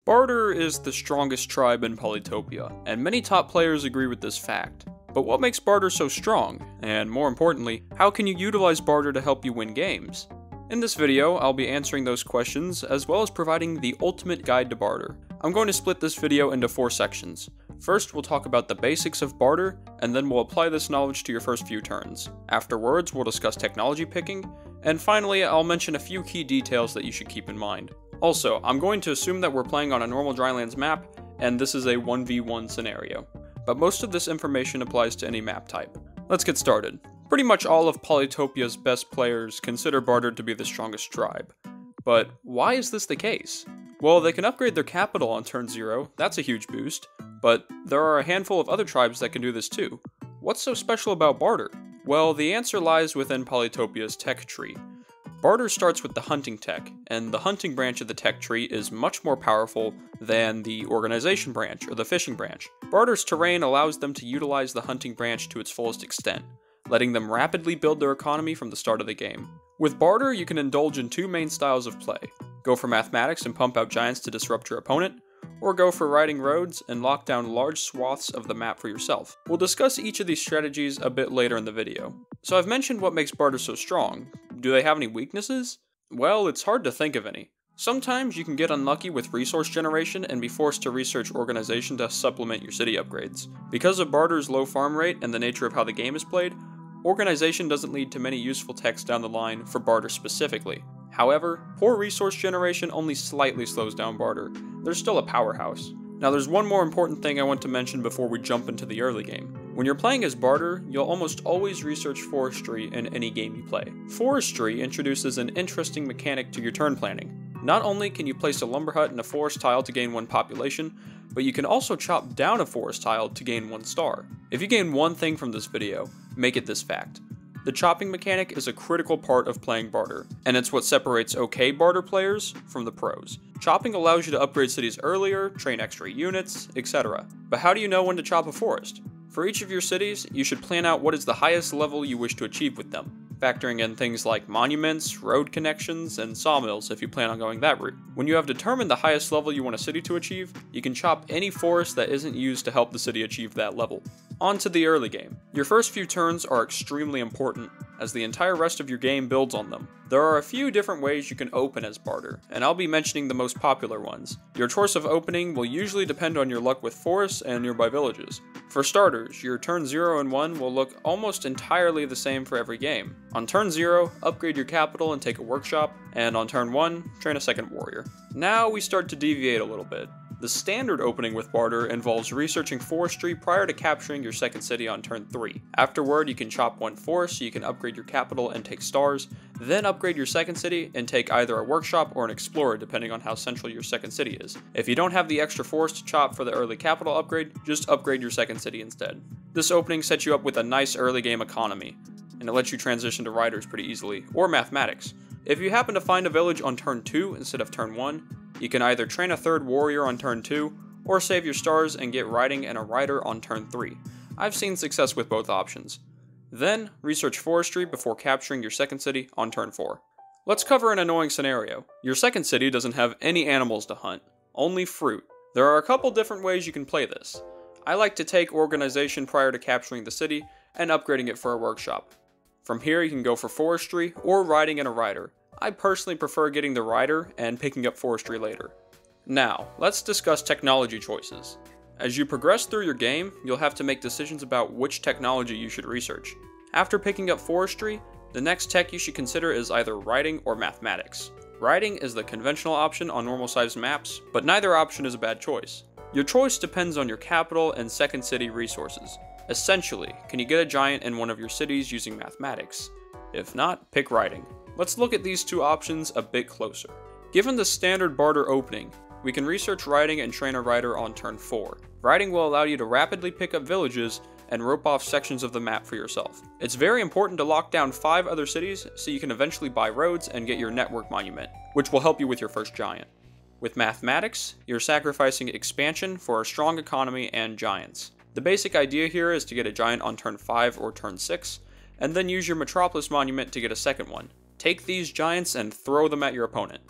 Bardur is the strongest tribe in Polytopia, and many top players agree with this fact. But what makes Bardur so strong? And more importantly, how can you utilize Bardur to help you win games? In this video, I'll be answering those questions, as well as providing the ultimate guide to Bardur. I'm going to split this video into 4 sections. First, we'll talk about the basics of Bardur, and then we'll apply this knowledge to your first few turns. Afterwards, we'll discuss technology picking, and finally, I'll mention a few key details that you should keep in mind. Also, I'm going to assume that we're playing on a normal drylands map, and this is a 1v1 scenario. But most of this information applies to any map type. Let's get started. Pretty much all of Polytopia's best players consider Bardur to be the strongest tribe. But why is this the case? Well, they can upgrade their capital on turn 0, that's a huge boost, but there are a handful of other tribes that can do this too. What's so special about Bardur? Well, the answer lies within Polytopia's tech tree. Bardur starts with the hunting tech, and the hunting branch of the tech tree is much more powerful than the organization branch or the fishing branch. Bardur's terrain allows them to utilize the hunting branch to its fullest extent, letting them rapidly build their economy from the start of the game. With Bardur, you can indulge in 2 main styles of play. Go for mathematics and pump out giants to disrupt your opponent, or go for riding roads and lock down large swaths of the map for yourself. We'll discuss each of these strategies a bit later in the video. So I've mentioned what makes Bardur so strong. Do they have any weaknesses? Well, it's hard to think of any. Sometimes you can get unlucky with resource generation and be forced to research organization to supplement your city upgrades. Because of Bardur's low farm rate and the nature of how the game is played, organization doesn't lead to many useful techs down the line for Bardur specifically. However, poor resource generation only slightly slows down Bardur. They're still a powerhouse. Now there's one more important thing I want to mention before we jump into the early game. When you're playing as Bardur, you'll almost always research forestry in any game you play. Forestry introduces an interesting mechanic to your turn planning. Not only can you place a lumber hut in a forest tile to gain 1 population, but you can also chop down a forest tile to gain 1 star. If you gain one thing from this video, make it this fact. The chopping mechanic is a critical part of playing Bardur, and it's what separates okay Bardur players from the pros. Chopping allows you to upgrade cities earlier, train extra units, etc. But how do you know when to chop a forest? For each of your cities, you should plan out what is the highest level you wish to achieve with them, factoring in things like monuments, road connections, and sawmills if you plan on going that route. When you have determined the highest level you want a city to achieve, you can chop any forest that isn't used to help the city achieve that level. On to the early game. Your first few turns are extremely important, as the entire rest of your game builds on them. There are a few different ways you can open as Bardur, and I'll be mentioning the most popular ones. Your choice of opening will usually depend on your luck with forests and nearby villages. For starters, your turn 0 and 1 will look almost entirely the same for every game. On turn 0, upgrade your capital and take a workshop, and on turn 1, train a second warrior. Now we start to deviate a little bit. The standard opening with Bardur involves researching forestry prior to capturing your second city on turn 3. Afterward, you can chop 1 forest so you can upgrade your capital and take stars, then upgrade your second city and take either a workshop or an explorer depending on how central your second city is. If you don't have the extra forest to chop for the early capital upgrade, just upgrade your second city instead. This opening sets you up with a nice early game economy, and it lets you transition to riders pretty easily, or mathematics. If you happen to find a village on turn 2 instead of turn 1, you can either train a 3rd warrior on turn 2, or save your stars and get riding and a rider on turn 3. I've seen success with both options. Then, research forestry before capturing your second city on turn 4. Let's cover an annoying scenario. Your second city doesn't have any animals to hunt, only fruit. There are a couple different ways you can play this. I like to take organization prior to capturing the city and upgrading it for a workshop. From here you can go for forestry or riding and a rider. I personally prefer getting the rider and picking up forestry later. Now, let's discuss technology choices. As you progress through your game, you'll have to make decisions about which technology you should research. After picking up forestry, the next tech you should consider is either riding or mathematics. Riding is the conventional option on normal sized maps, but neither option is a bad choice. Your choice depends on your capital and second city resources. Essentially, can you get a giant in one of your cities using mathematics? If not, pick riding. Let's look at these 2 options a bit closer. Given the standard Bardur opening, we can research riding and train a rider on turn 4. Riding will allow you to rapidly pick up villages and rope off sections of the map for yourself. It's very important to lock down 5 other cities so you can eventually buy roads and get your network monument, which will help you with your first giant. With mathematics, you're sacrificing expansion for a strong economy and giants. The basic idea here is to get a giant on turn 5 or turn 6, and then use your metropolis monument to get a second one. Take these giants and throw them at your opponent.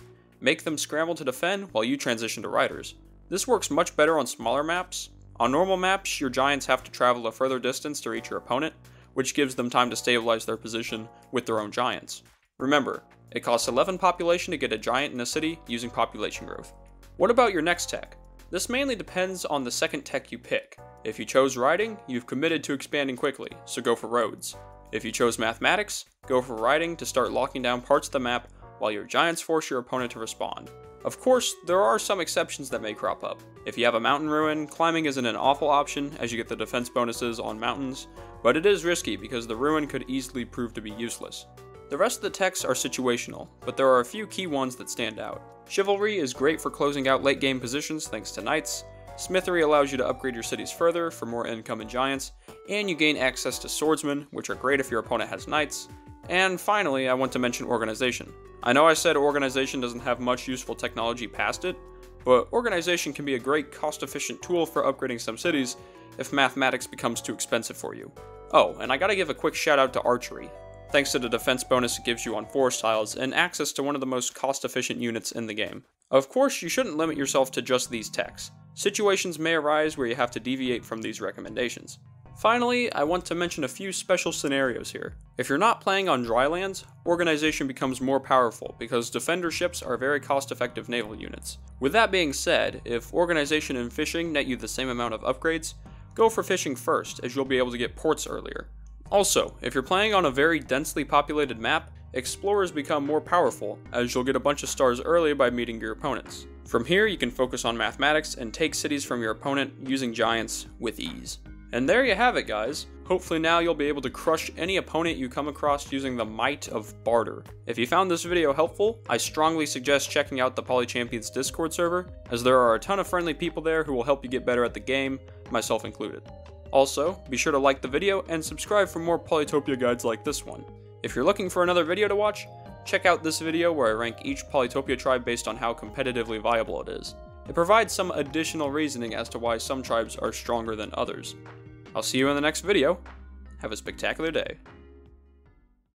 Make them scramble to defend while you transition to riders. This works much better on smaller maps. On normal maps, your giants have to travel a further distance to reach your opponent, which gives them time to stabilize their position with their own giants. Remember, it costs 11 population to get a giant in a city using population growth. What about your next tech? This mainly depends on the second tech you pick. If you chose riding, you've committed to expanding quickly, so go for roads. If you chose mathematics, go for riding to start locking down parts of the map while your giants force your opponent to respond. Of course, there are some exceptions that may crop up. If you have a mountain ruin, climbing isn't an awful option as you get the defense bonuses on mountains, but it is risky because the ruin could easily prove to be useless. The rest of the techs are situational, but there are a few key ones that stand out. Chivalry is great for closing out late game positions thanks to knights, Smithery allows you to upgrade your cities further for more income and giants, and you gain access to swordsmen, which are great if your opponent has knights. And finally, I want to mention organization. I know I said organization doesn't have much useful technology past it, but organization can be a great cost-efficient tool for upgrading some cities if mathematics becomes too expensive for you. Oh, and I gotta give a quick shout out to archery. Thanks to the defense bonus it gives you on forest tiles and access to one of the most cost-efficient units in the game. Of course, you shouldn't limit yourself to just these techs. Situations may arise where you have to deviate from these recommendations. Finally, I want to mention a few special scenarios here. If you're not playing on dry lands, organization becomes more powerful because defender ships are very cost-effective naval units. With that being said, if organization and fishing net you the same amount of upgrades, go for fishing first as you'll be able to get ports earlier. Also, if you're playing on a very densely populated map, explorers become more powerful as you'll get a bunch of stars early by meeting your opponents. From here, you can focus on mathematics and take cities from your opponent using giants with ease. And there you have it, guys. Hopefully now you'll be able to crush any opponent you come across using the might of Bardur. If you found this video helpful, I strongly suggest checking out the Polychampions Discord server, as there are a ton of friendly people there who will help you get better at the game, myself included. Also, be sure to like the video and subscribe for more Polytopia guides like this one. If you're looking for another video to watch, check out this video where I rank each Polytopia tribe based on how competitively viable it is. It provides some additional reasoning as to why some tribes are stronger than others. I'll see you in the next video. Have a spectacular day.